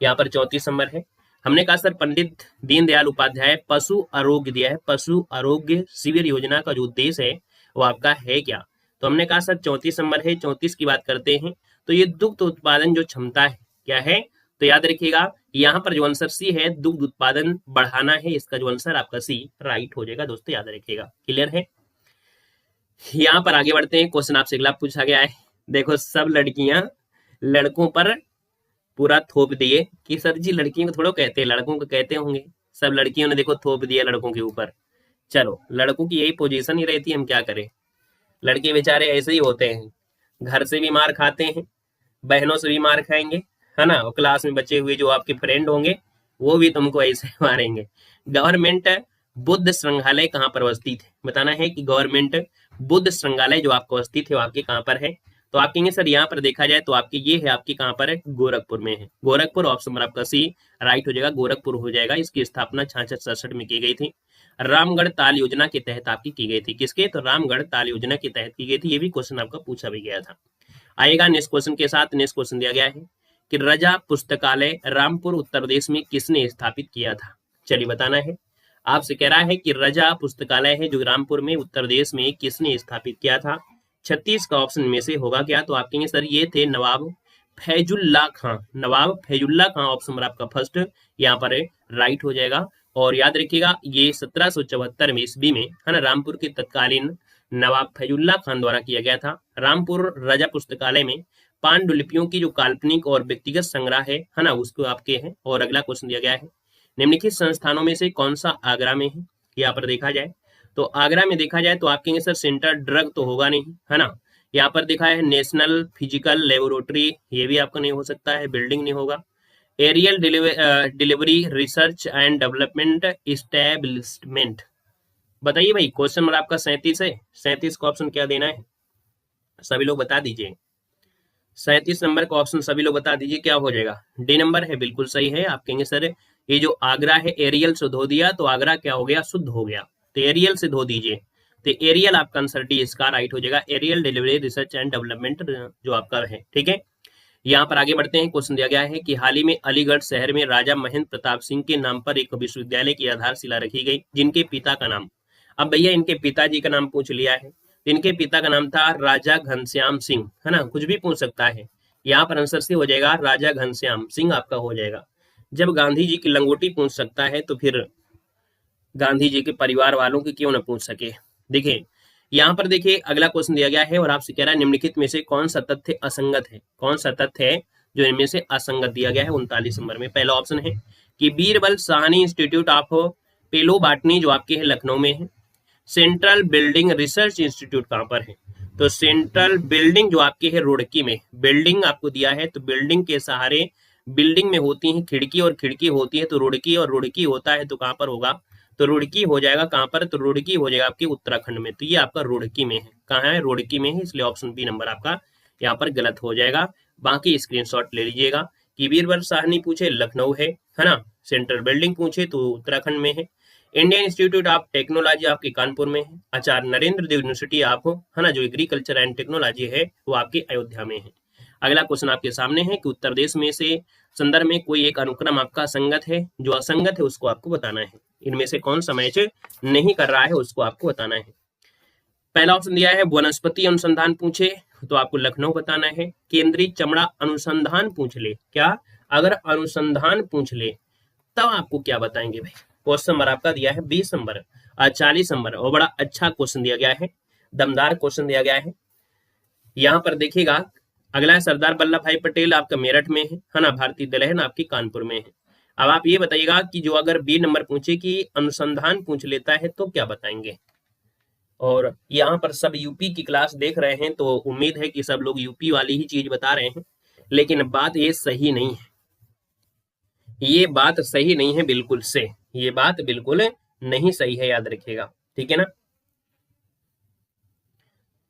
यहाँ पर 34 नंबर है। हमने कहा सर पंडित दीनदयाल उपाध्याय पशु आरोग्य दिया है, पशु आरोग्य शिविर योजना का जो उद्देश्य है वो आपका है क्या? तो हमने कहा सर 34 नंबर है। 34 की बात करते हैं तो ये दुग्ध उत्पादन जो क्षमता है क्या है, तो याद रखिएगा यहाँ पर जो आंसर सी है, दुग्ध उत्पादन बढ़ाना है, इसका जो आंसर आपका सी राइट हो जाएगा। दोस्तों याद रखिएगा, क्लियर है। यहाँ पर आगे बढ़ते हैं, क्वेश्चन आपसे अगला पूछा गया है। देखो, सब लड़कियां लड़कों पर पूरा थोप दिए कि सर जी लड़कियों को थोड़ा कहते हैं, लड़कों को कहते होंगे। सब लड़कियों ने देखो थोप दिया लड़कों के ऊपर। चलो, लड़कों की यही पोजीशन ही रहती है, हम क्या करें। लड़के बेचारे ऐसे ही होते हैं, घर से भी मार खाते हैं, बहनों से भी मार खाएंगे, है ना, और क्लास में बचे हुए जो आपके फ्रेंड होंगे वो भी तुमको ऐसे मारेंगे। गवर्नमेंट बुद्ध संग्रहालय कहाँ पर स्थित है? बताना है कि गवर्नमेंट बुद्ध संग्रहालय जो आपको स्थित है वो आपके कहाँ पर है? तो आप कहेंगे सर यहाँ पर देखा जाए तो आपके ये है, आपके कहाँ पर है? गोरखपुर में है। गोरखपुर, ऑप्शन नंबर आपका सी राइट हो जाएगा, गोरखपुर हो जाएगा। इसकी स्थापना 66-67 में की गई थी। रामगढ़ ताल योजना के तहत आपकी की गई थी। किसके? तो रामगढ़ ताल योजना के तहत की गई थी। ये भी क्वेश्चन आपका पूछा भी गया था। आएगा नेक्स्ट क्वेश्चन के साथ। नेक्स्ट क्वेश्चन दिया गया है कि रजा पुस्तकालय रामपुर उत्तर प्रदेश में किसने स्थापित किया था? चलिए बताना है। आपसे कह रहा है कि रजा पुस्तकालय है जो रामपुर में उत्तर प्रदेश में किसने स्थापित किया था? 36 का ऑप्शन में से होगा क्या? तो आप कहेंगे सर ये थे नवाब फैजुल्ला खां। नवाब फैजुल्ला खां ऑप्शन नंबर आपका फर्स्ट यहाँ पर राइट हो जाएगा। और याद रखिएगा ये 1774 में ईस्वी में, है ना, रामपुर के तत्कालीन नवाब फैजुल्ला खान द्वारा किया गया था। रामपुर रजा पुस्तकालय में पांडुलिपियों की जो काल्पनिक और व्यक्तिगत संग्रह है ना, उसको आपके हैं। और अगला क्वेश्चन दिया गया है, निम्नलिखित संस्थानों में से कौन सा आगरा में है? यहाँ पर देखा जाए तो आगरा में देखा जाए तो आप कहेंगे सर सेंटर ड्रग तो होगा नहीं, है ना। यहाँ पर देखा है नेशनल फिजिकल लेबोरेटरी, ये भी आपका नहीं हो सकता है, बिल्डिंग नहीं होगा। Aerial delivery research and development establishment, बताइए भाई। क्वेश्चन नंबर आपका 37 है। 37 का ऑप्शन क्या देना है? सभी लोग बता दीजिए। 37 नंबर का ऑप्शन सभी लोग बता दीजिए, क्या हो जाएगा? डी नंबर है, बिल्कुल सही है। आप कहेंगे सर ये जो आगरा है एरियल से धो दिया तो आगरा क्या हो गया? शुद्ध हो गया, तो एरियल से धो दीजिए। तो एरियल आपका आंसर डी इसका राइट हो जाएगा, aerial delivery research and development जो आपका है। ठीक है, यहाँ पर आगे बढ़ते हैं। क्वेश्चन दिया गया है कि हाल ही में अलीगढ़ शहर में राजा महेंद्र प्रताप सिंह के नाम पर एक विश्वविद्यालय की आधारशिला रखी गई, जिनके पिता का नाम, अब भैया इनके पिताजी का नाम पूछ लिया है। इनके पिता का नाम था राजा घनश्याम सिंह, है ना, कुछ भी पूछ सकता है। यहाँ पर आंसर से हो जाएगा राजा घनश्याम सिंह आपका हो जाएगा। जब गांधी जी की लंगोटी पूछ सकता है तो फिर गांधी जी के परिवार वालों की क्यों न पूछ सके। देखिए यहाँ पर देखिए अगला क्वेश्चन दिया गया है और आपसे कह रहा है निम्नलिखित में से कौन सा तथ्य असंगत है? कौन सा तथ्य है जो इनमें से असंगत दिया गया है? 39 नंबर में पहला ऑप्शन है कि बीरबल साहनी इंस्टीट्यूट ऑफ पेलो बाटनी जो आपके है लखनऊ में है। सेंट्रल बिल्डिंग रिसर्च इंस्टीट्यूट कहाँ पर है? तो सेंट्रल बिल्डिंग जो आपके है रुड़की में। बिल्डिंग आपको दिया है तो बिल्डिंग के सहारे, बिल्डिंग में होती है खिड़की और खिड़की होती है तो रुड़की, और रुड़की होता है तो कहाँ पर होगा? तो रुड़की हो जाएगा कहाँ पर? तो रुड़की हो जाएगा आपके उत्तराखंड में। तो ये आपका रुड़की में है। कहाँ है? रुड़की में है, इसलिए ऑप्शन बी नंबर आपका यहाँ पर गलत हो जाएगा। बाकी स्क्रीनशॉट ले लीजिएगा कि बीरबल साहनी पूछे लखनऊ है ना, सेंट्रल बिल्डिंग पूछे तो उत्तराखंड में है। इंडियन इंस्टीट्यूट ऑफ टेक्नोलॉजी आपके कानपुर में है। आचार्य नरेंद्र देव यूनिवर्सिटी आप है ना, जो एग्रीकल्चर एंड टेक्नोलॉजी है वो आपकी अयोध्या में है। अगला क्वेश्चन आपके सामने है कि उत्तर प्रदेश में से संदर्भ में कोई एक अनुक्रम आपका असंगत है, जो असंगत है उसको आपको बताना है। इनमें से कौन सा मैच नहीं कर रहा है उसको आपको बताना है। पहला ऑप्शन दिया है वनस्पति अनुसंधान पूछे तो आपको लखनऊ बताना है। केंद्रीय चमड़ा अनुसंधान पूछ ले, क्या अगर अनुसंधान पूछ ले तब आपको क्या बताएंगे भाई। क्वेश्चन नंबर आपका दिया है 20 नंबर 40 नंबर और बड़ा अच्छा क्वेश्चन दिया गया है, दमदार क्वेश्चन दिया गया है। यहाँ पर देखिएगा अगला है सरदार वल्लभ भाई पटेल, आपका मेरठ में है ना, भारतीय दलहन आपकी कानपुर में है। अब आप ये बताइएगा कि जो अगर बी नंबर पूछे कि अनुसंधान पूछ लेता है तो क्या बताएंगे। और यहाँ पर सब यूपी की क्लास देख रहे हैं तो उम्मीद है कि सब लोग यूपी वाली ही चीज बता रहे हैं, लेकिन बात ये सही नहीं है, ये बात सही नहीं है बिल्कुल से, ये बात बिल्कुल नहीं सही है, याद रखिएगा, ठीक है ना।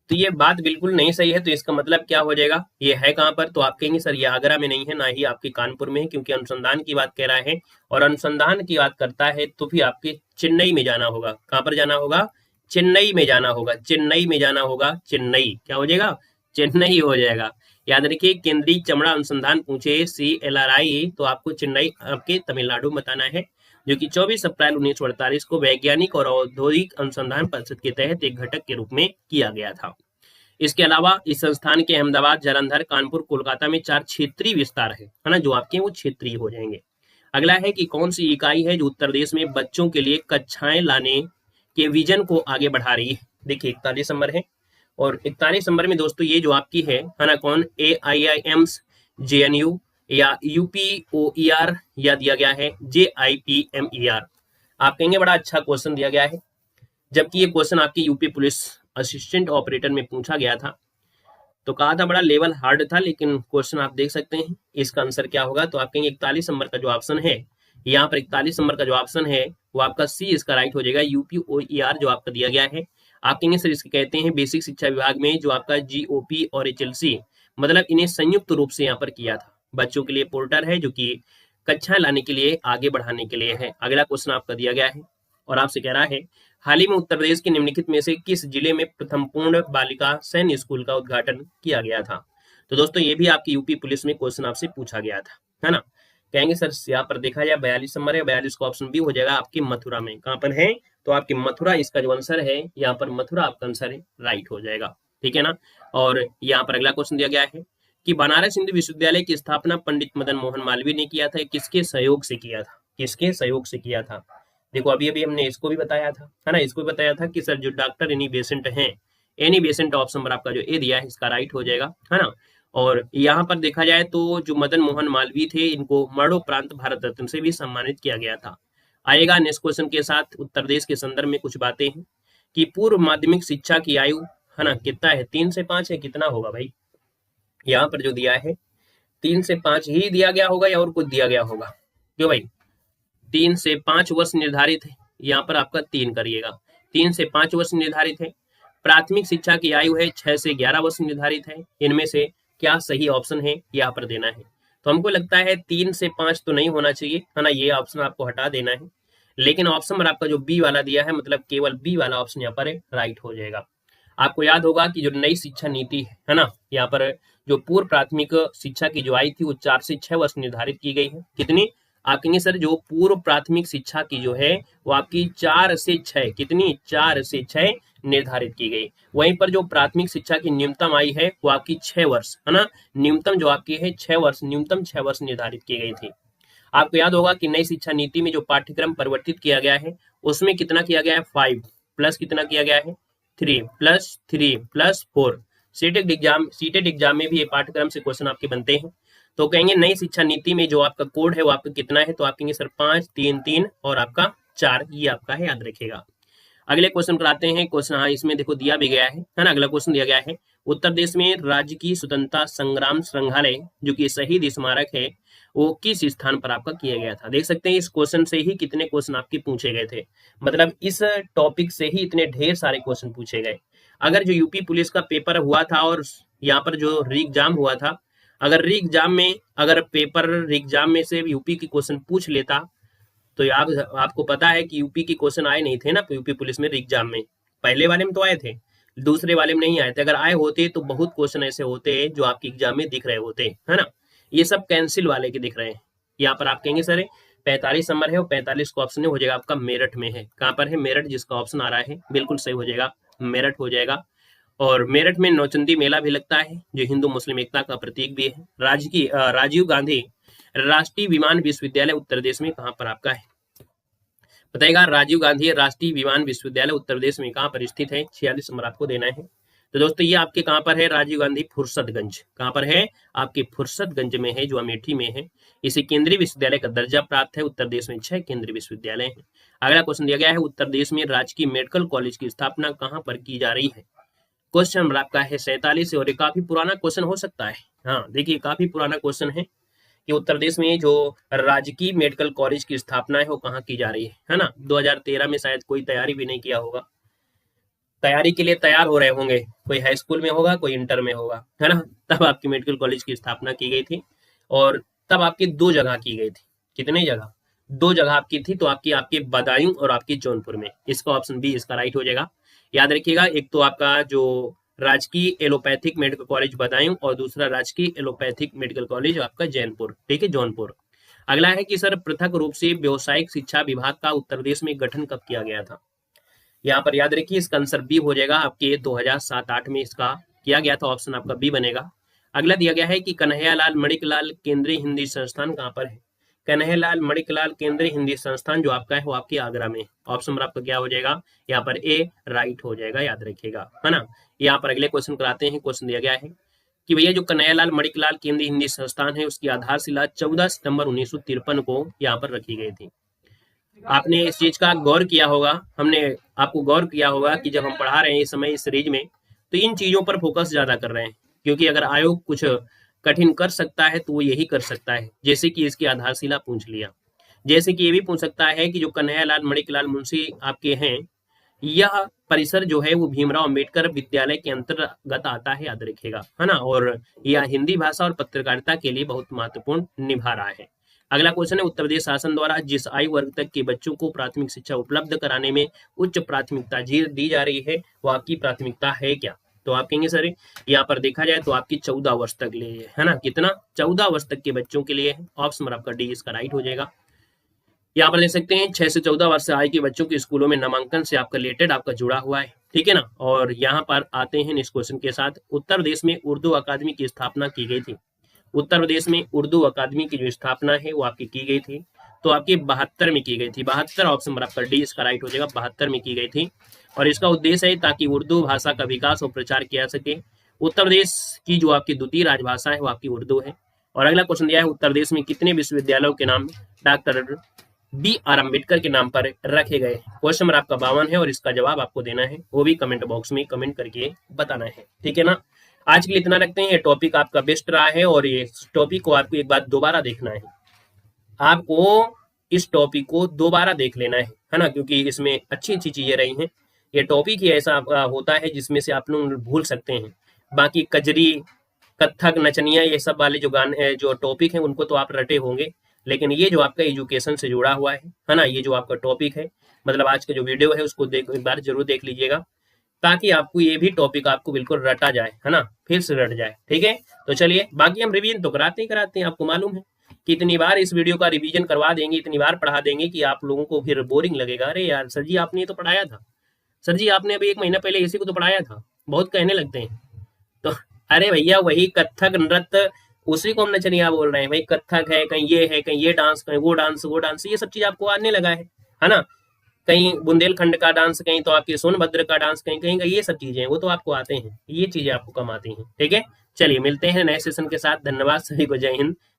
तो ये बात बिल्कुल नहीं सही है, तो इसका मतलब क्या हो जाएगा, ये है कहाँ पर, तो आप कहेंगे सर ये आगरा में नहीं है, ना ही आपके कानपुर में है, क्योंकि अनुसंधान की बात कह रहा है और अनुसंधान की बात करता है तो फिर आपके चेन्नई में जाना होगा। कहाँ पर जाना होगा, चेन्नई में जाना होगा, चेन्नई में जाना होगा, चेन्नई क्या हो जाएगा, चेन्नई हो जाएगा। याद रखिए केंद्रीय चमड़ा अनुसंधान पूछे CLRI तो आपको चेन्नई आपके तमिलनाडु बताना है, जो कि 24 अप्रैल 1948 को वैज्ञानिक और औद्योगिक अनुसंधान परिषद के तहत एक घटक के रूप में किया गया था। इसके अलावा इस संस्थान के अहमदाबाद, जालंधर, कानपुर, कोलकाता में 4 क्षेत्रीय विस्तार है ना, जो आपके वो क्षेत्रीय हो जाएंगे। अगला है कि कौन सी इकाई है जो उत्तर प्रदेश में बच्चों के लिए कक्षाएं लाने के विजन को आगे बढ़ा रही है। देखिए 41 नंबर है और 41 नंबर में दोस्तों ये जो आपकी है ना, कौन AIIMS, JNU या UPOER या दिया गया है JIPMER। आप कहेंगे बड़ा अच्छा क्वेश्चन दिया गया है, जबकि ये क्वेश्चन आपकी यूपी पुलिस असिस्टेंट ऑपरेटर में पूछा गया था, तो कहा था बड़ा लेवल हार्ड था, लेकिन क्वेश्चन आप देख सकते हैं इसका आंसर क्या होगा। तो आप कहेंगे 41 नंबर का जो ऑप्शन है, यहाँ पर 41 नंबर का जो ऑप्शन है वो आपका सी इसका राइट हो जाएगा, UPOER जो आपका दिया गया है। आप कहेंगे सर इसके कहते हैं बेसिक शिक्षा विभाग में जो आपका GOP और HLC, मतलब इन्हें संयुक्त रूप से यहाँ पर किया था। बच्चों के लिए पोर्टर है जो कि कक्षाएं लाने के लिए, आगे बढ़ाने के लिए है। अगला क्वेश्चन आपका दिया गया है और आपसे कह रहा है हाल ही में उत्तर प्रदेश के निम्नलिखित में से किस जिले में प्रथम पूर्ण बालिका सैन्य स्कूल का उद्घाटन किया गया था। तो दोस्तों ये भी आपकी यूपी पुलिस में क्वेश्चन आपसे पूछा गया था, है ना। कहेंगे सर यहाँ पर देखा जाए 42 नंबर है, 42 का ऑप्शन भी हो जाएगा आपकी मथुरा में। कहाँ पर है, तो आपकी मथुरा इसका जो आंसर है, यहाँ पर मथुरा आपका आंसर है, राइट हो जाएगा, ठीक है ना। और यहाँ पर अगला क्वेश्चन दिया गया है कि बनारस हिंदू विश्वविद्यालय की स्थापना पंडित मदन मोहन मालवीय ने किया था, किसके सहयोग से किया था, किसके सहयोग से किया था। देखो अभी अभी हमने इसको भी बताया था, है ना, इसको भी बताया था कि सर जो डॉक्टर एनी बेसेंट हैं, एनी बेसेंट ऑप्शन पर आपका जो ए दिया है इसका राइट हो जाएगा, है ना। और यहाँ पर देखा जाए तो जो मदन मोहन मालवीय थे इनको मरणोपरांत भारत रत्न से भी सम्मानित किया गया था। आएगा नेक्स्ट क्वेश्चन के साथ उत्तर प्रदेश के संदर्भ में कुछ बातें हैं कि पूर्व माध्यमिक शिक्षा की आयु, है ना, कितना है, 3 से 5 है, कितना होगा भाई। यहाँ पर जो दिया है 3 से 5 ही दिया गया होगा या और कुछ दिया गया होगा, क्यों भाई, 3 से 5 वर्ष निर्धारित है, यहाँ पर आपका 3 करिएगा, 3 से 5 वर्ष निर्धारित है। प्राथमिक शिक्षा की आयु है 6 से 11 वर्ष निर्धारित है। इनमें से क्या सही ऑप्शन है यहाँ पर देना है। तो हमको लगता है 3 से 5 तो नहीं होना चाहिए, है ना, ये ऑप्शन आपको हटा देना है। लेकिन ऑप्शन पर आपका जो बी वाला दिया है, मतलब केवल बी वाला ऑप्शन यहाँ पर राइट हो जाएगा। आपको याद होगा कि जो नई शिक्षा नीति है ना, यहाँ पर जो पूर्व प्राथमिक शिक्षा की जो आई थी वो 4 से 6 वर्ष निर्धारित की गई है। कितनी, आप कहेंगे सर जो पूर्व प्राथमिक शिक्षा की जो है वो आपकी 4 से 6, कितनी, 4 से 6 निर्धारित की गई। वहीं पर जो प्राथमिक शिक्षा की न्यूनतम आई है वो आपकी 6 वर्ष, है ना, न्यूनतम जो आपकी है 6 वर्ष, न्यूनतम 6 वर्ष निर्धारित की गई थी। आपको याद होगा कि नई शिक्षा नीति में जो पाठ्यक्रम परिवर्तित किया गया है उसमें कितना किया गया है, 5 प्लस कितना किया गया है, 3 प्लस 3 प्लस 4। सीटेट एग्जाम में भी ये पाठ्यक्रम से क्वेश्चन आपके बनते हैं। तो कहेंगे नई शिक्षा नीति में जो आपका कोड है वो आपका कितना है, तो आप कहेंगे सर 5 3 3 और आपका 4, ये आपका है, याद रखिएगा। अगले क्वेश्चन पर आते हैं। क्वेश्चन हाँ इसमें देखो दिया भी गया है ना, अगला क्वेश्चन दिया गया है उत्तर प्रदेश में राज्य की स्वतंत्रता संग्राम संग्रहालय जो कि शहीद स्मारक है वो किस स्थान पर आपका किया गया था। देख सकते हैं इस क्वेश्चन से ही कितने क्वेश्चन आपके पूछे गए थे, मतलब इस टॉपिक से ही इतने ढेर सारे क्वेश्चन पूछे गए। अगर जो यूपी पुलिस का पेपर हुआ था और यहाँ पर जो री एग्जाम हुआ था, अगर री एग्जाम में, अगर पेपर री एग्जाम में से यूपी की क्वेश्चन पूछ लेता तो आपको पता है कि यूपी के क्वेश्चन आए नहीं थे ना यूपी पुलिस में एग्जाम में। पहले वाले में तो आए थे, दूसरे वाले में नहीं आए थे। अगर आए होते तो बहुत क्वेश्चन ऐसे होते हैं जो आपके एग्जाम में दिख रहे होते, है ना। ये सब कैंसिल वाले के दिख रहे हैं। यहाँ पर आप कहेंगे सर 45 नंबर है और 45 का ऑप्शन हो जाएगा आपका मेरठ में है। कहाँ पर है, मेरठ, जिसका ऑप्शन आ रहा है बिल्कुल सही हो जाएगा, मेरठ हो जाएगा। और मेरठ में नौचंदी मेला भी लगता है जो हिंदू मुस्लिम एकता का प्रतीक भी है। राजीव गांधी राष्ट्रीय विमान विश्वविद्यालय उत्तर प्रदेश में कहाँ पर आपका है, बताइएगा। राजीव गांधी राष्ट्रीय विमान विश्वविद्यालय उत्तर प्रदेश में कहाँ पर स्थित है, 46 नंबर आपको देना है। तो दोस्तों ये आपके कहाँ पर है, राजीव गांधी फुर्सतगंज, कहाँ पर है, आपके फुर्सतगंज में है, जो अमेठी में है। इसे केंद्रीय विश्वविद्यालय का दर्जा प्राप्त है। उत्तर प्रदेश में 6 केंद्रीय विश्वविद्यालय हैं। अगला क्वेश्चन दिया गया है, उत्तर प्रदेश में राजकीय मेडिकल कॉलेज की स्थापना कहाँ पर की जा रही है। क्वेश्चन नंबर आपका है 47 और ये काफी पुराना क्वेश्चन हो सकता है। हाँ देखिए काफी पुराना क्वेश्चन है कि उत्तर प्रदेश में जो राजकीय मेडिकल कॉलेज की स्थापना है वो कहाँ की जा रही है ना। 2013 में शायद कोई तैयारी भी नहीं किया होगा, तैयारी के लिए तैयार हो रहे होंगे, कोई हाई स्कूल में होगा, कोई इंटर में होगा, है ना। तब आपकी मेडिकल कॉलेज की स्थापना की गई थी और तब आपकी 2 जगह की गई थी। कितने जगह, 2 जगह आपकी थी। तो आपकी बदायूं और आपकी जौनपुर में। इसका ऑप्शन बी इसका राइट हो जाएगा। याद रखिएगा, एक तो आपका जो राजकीय एलोपैथिक मेडिकल कॉलेज बदायूं और दूसरा राजकीय एलोपैथिक मेडिकल कॉलेज आपका जैनपुर, ठीक है, जौनपुर। अगला है कि सर पृथक रूप से व्यावसायिक शिक्षा विभाग का उत्तर प्रदेश में गठन कब किया गया था। यहाँ पर याद रखिए इसका आंसर बी हो जाएगा, आपके 2007-8 में इसका किया गया था। ऑप्शन आपका बी बनेगा। अगला दिया गया है कि कन्हैयालाल मणिकलाल केंद्रीय हिंदी संस्थान कहाँ पर है। कन्हैयालाल मणिकलाल केंद्रीय हिंदी संस्थान जो आपका है वो आपके आगरा में। ऑप्शन नंबर आपका क्या हो जाएगा, यहाँ पर ए राइट हो जाएगा, याद रखिएगा, है ना। यहाँ पर अगले क्वेश्चन कराते हैं। क्वेश्चन दिया गया है कि भैया जो कन्हैयालाल मणिकलाल केंद्रीय हिंदी संस्थान है उसकी आधारशिला 14 सितंबर 1953 को यहाँ पर रखी गई थी। आपने इस चीज का गौर किया होगा, हमने आपको गौर किया होगा कि जब हम पढ़ा रहे हैं इस समय इस सीरीज में तो इन चीजों पर फोकस ज्यादा कर रहे हैं, क्योंकि अगर आयोग कुछ कठिन कर सकता है तो वो यही कर सकता है। जैसे कि इसकी आधारशिला पूछ लिया, जैसे कि ये भी पूछ सकता है कि जो कन्हैयालाल मणिकलाल मुंशी आपके हैं, यह परिसर जो है वो भीमराव अंबेडकर विद्यालय के अंतर्गत आता है, याद रखिएगा, है ना। और यह हिंदी भाषा और पत्रकारिता के लिए बहुत महत्वपूर्ण निभा रहा है। अगला क्वेश्चन है, उत्तर प्रदेश शासन द्वारा जिस आयु वर्ग तक के बच्चों को प्राथमिक शिक्षा उपलब्ध कराने में उच्च प्राथमिकता दी जा रही है वो आपकी प्राथमिकता है क्या। तो आप कहेंगे सर यहाँ पर देखा जाए तो आपकी 14 वर्ष तक के लिए है ना, कितना, 14 वर्ष तक के बच्चों के लिए। ऑप्शन नंबर आपका डी इसका राइट हो जाएगा। यहाँ पर ले सकते हैं 6 से 14 वर्ष आयु के बच्चों के स्कूलों में नामांकन से आपका रिलेटेड आपका जुड़ा हुआ है, ठीक है ना। और यहाँ पर आते हैं इस क्वेश्चन के साथ, उत्तर प्रदेश में उर्दू अकादमी की स्थापना की गई थी। उत्तर प्रदेश में उर्दू अकादमी की जो स्थापना है वो आपकी की गई थी, तो आपकी 72 में की गई थी। 72 ऑप्शन नंबर आपका डी इसका राइट हो जाएगा, 72 में की गई थी। और इसका उद्देश्य है ताकि उर्दू भाषा का विकास और प्रचार किया सके। उत्तर प्रदेश की जो आपकी द्वितीय राजभाषा है वो आपकी उर्दू है। और अगला क्वेश्चन दिया है, उत्तर प्रदेश में कितने विश्वविद्यालयों के नाम डॉक्टर BR अम्बेडकर के नाम पर रखे गए। क्वेश्चन नंबर आपका 52 है और इसका जवाब आपको देना है, वो भी कमेंट बॉक्स में कमेंट करके बताना है, ठीक है ना। आज के लिए इतना रखते हैं। ये टॉपिक आपका बेस्ट रहा है और ये टॉपिक को आपको एक बार दोबारा देखना है, आपको इस टॉपिक को दोबारा देख लेना है ना, क्योंकि इसमें अच्छी अच्छी चीजें रही हैं। ये टॉपिक ही ऐसा होता है जिसमें से आप लोग भूल सकते हैं। बाकी कजरी, कथक, नचनिया, ये सब वाले जो गाने जो टॉपिक हैं उनको तो आप रटे होंगे, लेकिन ये जो आपका एजुकेशन से जुड़ा हुआ है ना, ये जो आपका टॉपिक है, मतलब आज का जो वीडियो है उसको एक बार जरूर देख लीजिएगा, ताकि आपको ये भी टॉपिक आपको बिल्कुल रटा जाए, है ना, फिर से रट जाए, ठीक है। तो चलिए, बाकी हम रिवीजन तो कराते ही कराते हैं, आपको मालूम है कि इतनी बार इस वीडियो का रिवीजन करवा देंगे, इतनी बार पढ़ा देंगे कि आप लोगों को फिर बोरिंग लगेगा। अरे यार सर जी आपने ये तो पढ़ाया था, सर जी आपने अभी 1 महीना पहले इसी को तो पढ़ाया था, बहुत कहने लगते हैं। तो अरे भैया वही कथक नृत्य, उसी को हम नचनिया बोल रहे हैं भाई। कथक है, कहीं ये डांस, कहीं वो डांस, ये सब चीज आपको आने लगा है ना। कहीं बुंदेलखंड का डांस, कहीं तो आपके सोनभद्र का डांस, कहीं कहीं का, ये सब चीजें वो तो आपको आते हैं, ये चीजें आपको कम आती हैं, ठीक है। चलिए मिलते हैं नए सेशन के साथ। धन्यवाद सभी को, जय हिंद।